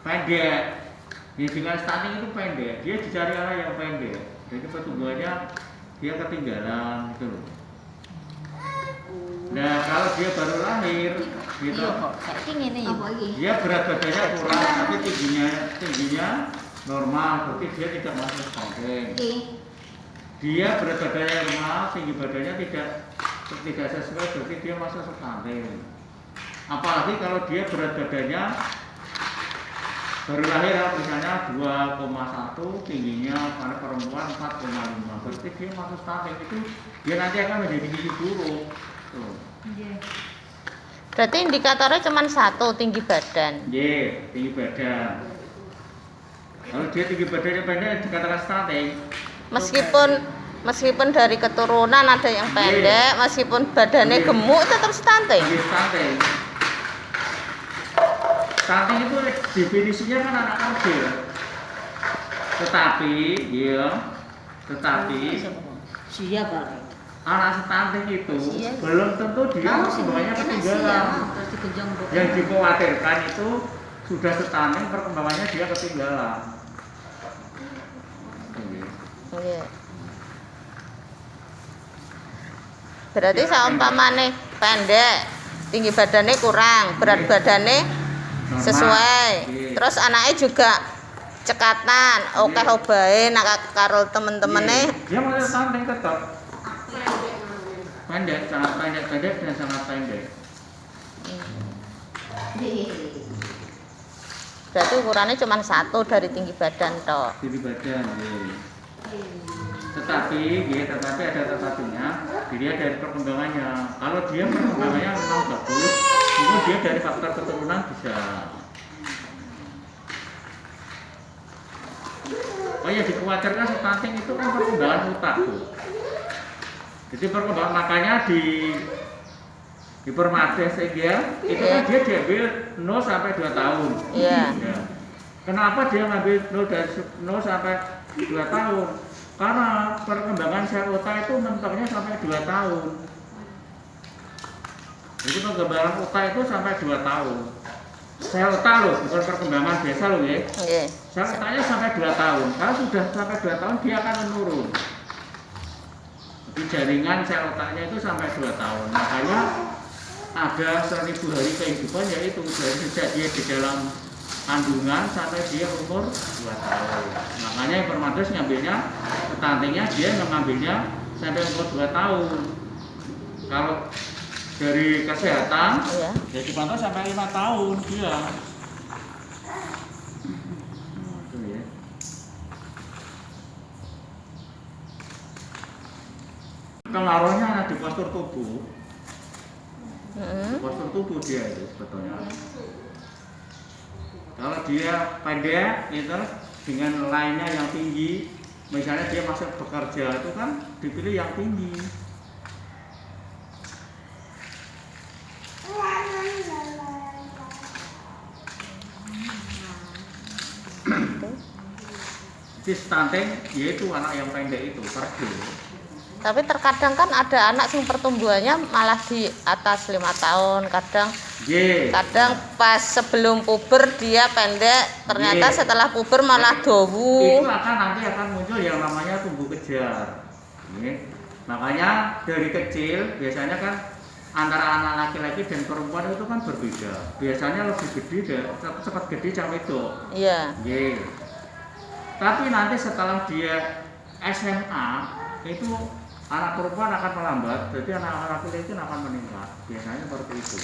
pendek. Ya, dengan stunting itu pendek, dia dicari anak yang pendek. Jadi pertumbuhannya dia ketinggalan gitu loh. Nah kalau dia baru lahir gitu, dia berat badannya kurang tapi tingginya normal, berarti dia tidak masuk stunting. Dia berat badannya normal, tinggi badannya tidak sesuai, berarti dia masuk stunting. Apalagi kalau dia berat badannya baru lahir misalnya 2,1, tingginya pada perempuan 4,5, berarti dia masuk stunting. Itu dia nanti akan menjadi gizi buruk. Berarti indikatornya cuma satu, tinggi badan. Iya, tinggi badan. Kalau dia tinggi badannya pendek dikatakan stunting. Meskipun dari keturunan ada yang pendek, meskipun badannya gemuk tetap stunting. Iya, stunting. Stunting itu definisinya kan anak kecil. Tetapi siapa? Anak stunting itu belum tentu dia perkembangannya ketinggalan. Yang dikhawatirkan itu sudah stunting, perkembangannya dia ketinggalan. Iya. Berarti seumpamane pendek, tinggi badannya kurang, berat badannya sesuai. Terus anaknya juga cekatan, oke obahe nak karo temen-temene. Dia masih stunting tetap. Pendek, sangat pendek dan sangat pendek. Berarti ukurannya cuma satu dari tinggi badan toh. Tinggi badan, tetapi ada tetapinya, dilihat dari perkembangannya. Kalau dia perkembangannya memang bagus, itu dia dari faktor keturunan bisa. Oh ya, dikhawatirkan stunting itu kan perkembangan otak tuh. Jadi perkembangan makanya di Permades sehingga itu kan dia diambil 0 sampai 2 tahun. Iya. Ya. Kenapa dia ngambil 0 sampai 2 tahun? Karena perkembangan sel otak itu mentoknya sampai 2 tahun. Jadi perkembangan otak itu sampai 2 tahun. Sel otak loh, bukan perkembangan biasa loh ya. Iya. Sel otaknya sampai 2 tahun. Kalau sudah sampai 2 tahun dia akan menurun. Jadi jaringan sel otaknya itu sampai 2 tahun. Makanya ada 1000 hari kehidupan, yaitu dari sejak dia di dalam kandungan sampai dia umur 2 tahun. Makanya Permades ngambilnya stuntingnya, dia mengambilnya sampai umur 2 tahun. Kalau dari kesehatan ya dipantau sampai 5 tahun dia. Pengaruhnya ada di postur tubuh. Postur tubuh dia itu sebetulnya. Kalau dia pendek itu dengan lainnya yang tinggi, misalnya dia masuk bekerja itu kan dipilih yang tinggi. Jadi stunting yaitu anak yang pendek itu pergi. Tapi terkadang kan ada anak yang pertumbuhannya malah di atas 5 tahun, kadang pas sebelum puber dia pendek, ternyata setelah puber malah dowu. Itu nanti akan muncul yang namanya tumbuh kejar. Makanya dari kecil biasanya kan antara anak laki-laki dan perempuan itu kan berbeda. Biasanya lebih gede, cepat gede cawe itu. Iya. Tapi nanti setelah dia SMA itu anak perempuan akan melambat, jadi anak laki-laki akan meningkat. Biasanya seperti itu.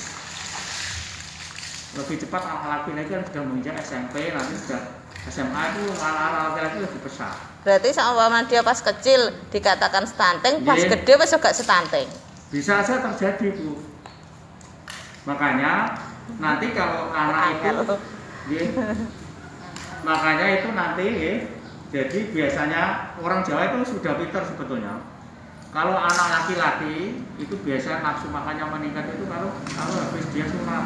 Lebih cepat anak laki-laki kan sudah menginjak SMP, nanti sudah SMA itu anak laki-laki lebih pesat. Berarti sama dia pas kecil dikatakan stunting, pas gede pas juga stunting. Bisa saja terjadi, Bu. Makanya nanti kalau anak itu makanya itu nanti jadi biasanya orang Jawa itu sudah pintar sebetulnya. Kalau anak laki-laki itu biasa nafsu makannya meningkat itu kalau habis dia sunat.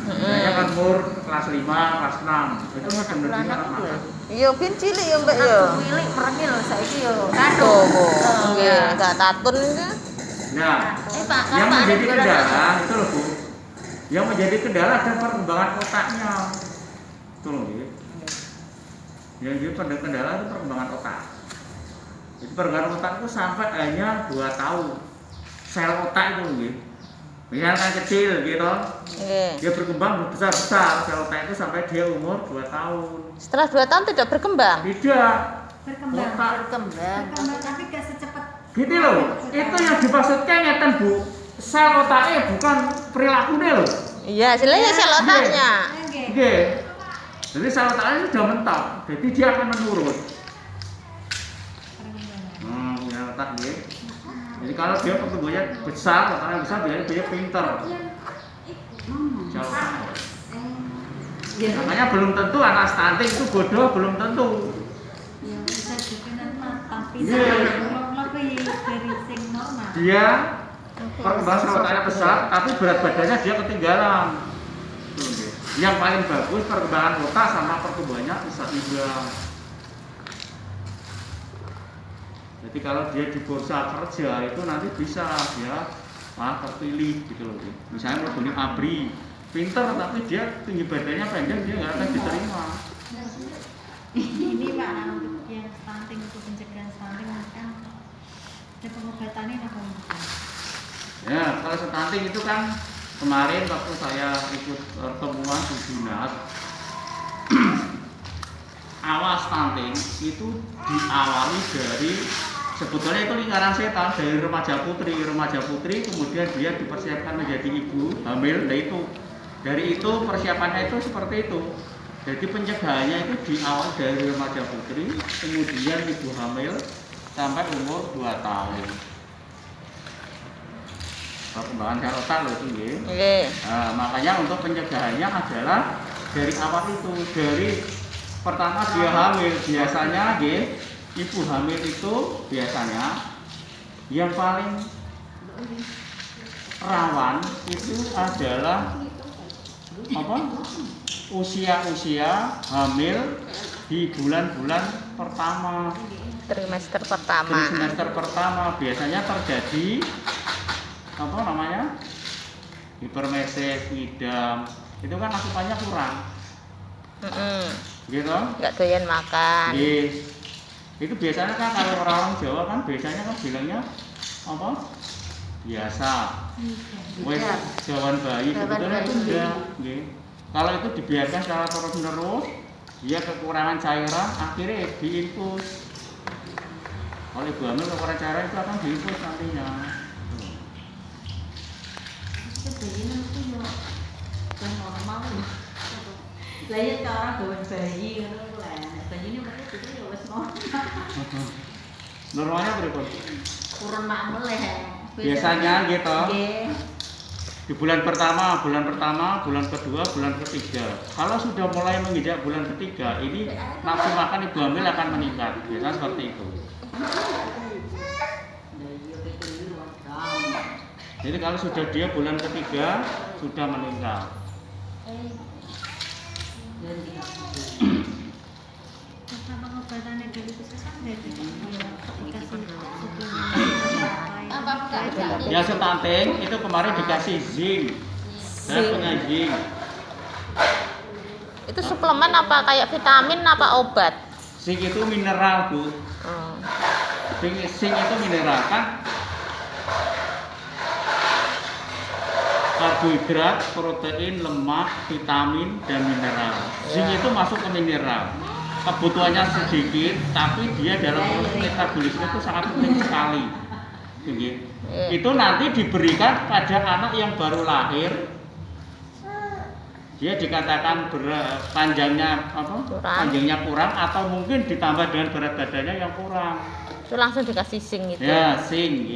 Saya kan umur kelas 5, kelas 6. Itu mah bener-bener anak makan. Iya, bin cilik ya, Mbak ya. Milik merengil saiki yo. Nggih, enggak tatun iki. Nah, yang menjadi kendala itu loh, Bu. Yang menjadi kendala ada perkembangan otaknya. Itu loh nggih. Yang jadi kendala itu perkembangan otak. Itu perkembangan otak itu sampai hanya 2 tahun. Sel otak itu nggih. Misalnya kan kecil gitu. Dia berkembang besar-besar sel otak itu sampai dia umur 2 tahun. Setelah 2 tahun tidak berkembang? Tidak. Berkembang tapi gak secepat Gitu loh. Itu yang dimaksudkan ngeten Bu. Sel otaknya bukan perilakunya loh. Iya, istilahnya sel otaknya. Nggih. Jadi sel otaknya sudah mentok. Jadi dia akan menurun. Punya otak nggih. Jadi kalau dia pertumbuhannya besar, otaknya besar, biasanya dia pinter. Jauh. Makanya belum tentu anak stunting itu bodoh, belum tentu. ya bisa juga matang Iya. lebih dari sing normal. Dia perkembangan sel otaknya besar, tapi berat badannya dia ketinggalan. Tuh, nggih. Yang paling bagus perkembangan otak sama pertumbuhannya bisa imbang. Jadi kalau dia di bursa kerja itu nanti bisa dia terpilih gitu loh. Misalnya mau ABRI, pinter tapi dia tinggi badannya pendek, dia nggak akan diterima. Ini Pak, untuk yang stunting, untuk pencegahan stunting kan ada pengobatannya apa enggak? Ya, kalau stunting itu kan kemarin waktu saya ikut pertemuan di Dinas, awal stunting itu diawali dari sebetulnya itu lingkaran setan dari remaja putri kemudian dia dipersiapkan menjadi ibu hamil. Nah itu dari itu persiapannya itu seperti itu. Jadi pencegahannya itu diawali dari remaja putri, kemudian ibu hamil sampai umur 2 tahun. Perkembangan sel otak loh itu nggih. Nah, makanya untuk pencegahannya adalah dari awal itu, dari pertama dia hamil biasanya nggih. Ibu hamil itu biasanya yang paling rawan itu adalah apa? Usia hamil di bulan-bulan pertama. Trimester pertama biasanya terjadi apa namanya? Hipermesis, ngidam. Itu kan asupannya kurang. Gitu? Nggak doyan makan. Yes. Itu biasanya kan kalau orang Jawa kan biasanya kan bilangnya apa? Biasa. Wes jawan bayi sebetulnya itu enggak, nggih. Kalau itu dibiarkan secara terus-menerus, dia kekurangan cairan, akhirnya diinfus. Kalau ibu hamil kekurangan cairan itu akan diinfus nantinya. Bayinya itu ya normal. Lah ya cara gawe bayi ngono lho. Bayi ini mereka itu ya wis normal. Normalnya berapa? Kurang mak meleh. Biasanya gitu. Nggih. Di bulan pertama, bulan kedua, bulan ketiga. Kalau sudah mulai menginjak bulan ketiga, ini nafsu makan ibu hamil akan meningkat. Biasanya seperti itu. Jadi kalau sudah dia bulan ketiga sudah meninggal. Sama pengobatannya dari puskesmas dari dikasih Ya stunting itu kemarin dikasih zinc. Saya punya zinc. Itu suplemen apa kayak vitamin apa obat? Zinc itu mineral, Bu. Zinc itu mineral kan. Karbohidrat, protein, lemak, vitamin, dan mineral. Zinc itu masuk ke mineral. Kebutuhannya sedikit, tapi dia dalam proses metabolisme itu sangat penting sekali. Itu nanti diberikan pada anak yang baru lahir. Dia dikatakan panjangnya kurang atau mungkin ditambah dengan berat badannya yang kurang. Itu langsung dikasih zinc itu. Ya, zinc.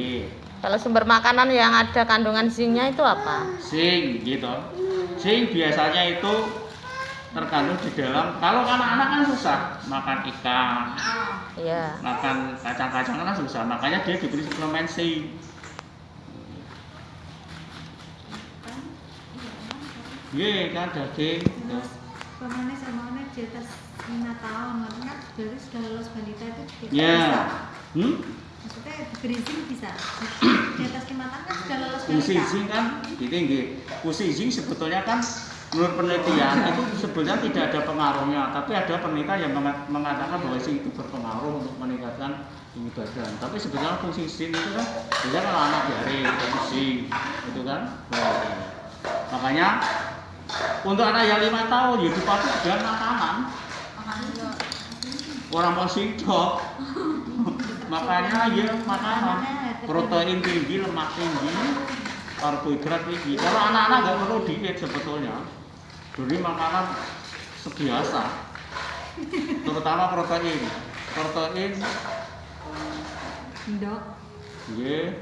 Kalau sumber makanan yang ada kandungan zincnya itu apa? Zinc gitu. Zinc biasanya itu terkandung di dalam. Kalau anak-anak kan susah makan ikan, makan kacang-kacangan kan susah. Makanya dia diberi suplemen zinc. Iya kan daging. Pemane sama di atas 5 tahun, kan berarti sudah lulus balita itu bisa. Maksudnya diberi zinc bisa. Di atas 5 tahun kan sudah lulus balita. Fungsi zinc kan tinggi. Fungsi zinc sebetulnya kan menurut penelitian itu sebenarnya tidak ada pengaruhnya, tapi ada penelitian yang mengatakan bahwa zinc itu berpengaruh untuk meningkatkan tinggi badan. Tapi sebenarnya fungsi zinc itu kan biasanya kalau anak diare zinc itu kan. Makanya untuk anak yang 5 tahun ya dipaksa dengan makanan. Orang mau singkok. Makanya ya makanan protein tinggi, lemak tinggi, karbohidrat tinggi. Kalau anak-anak nggak perlu diet sebetulnya. Jadi makanan sebiasa. Terutama protein. Dok. Yeah.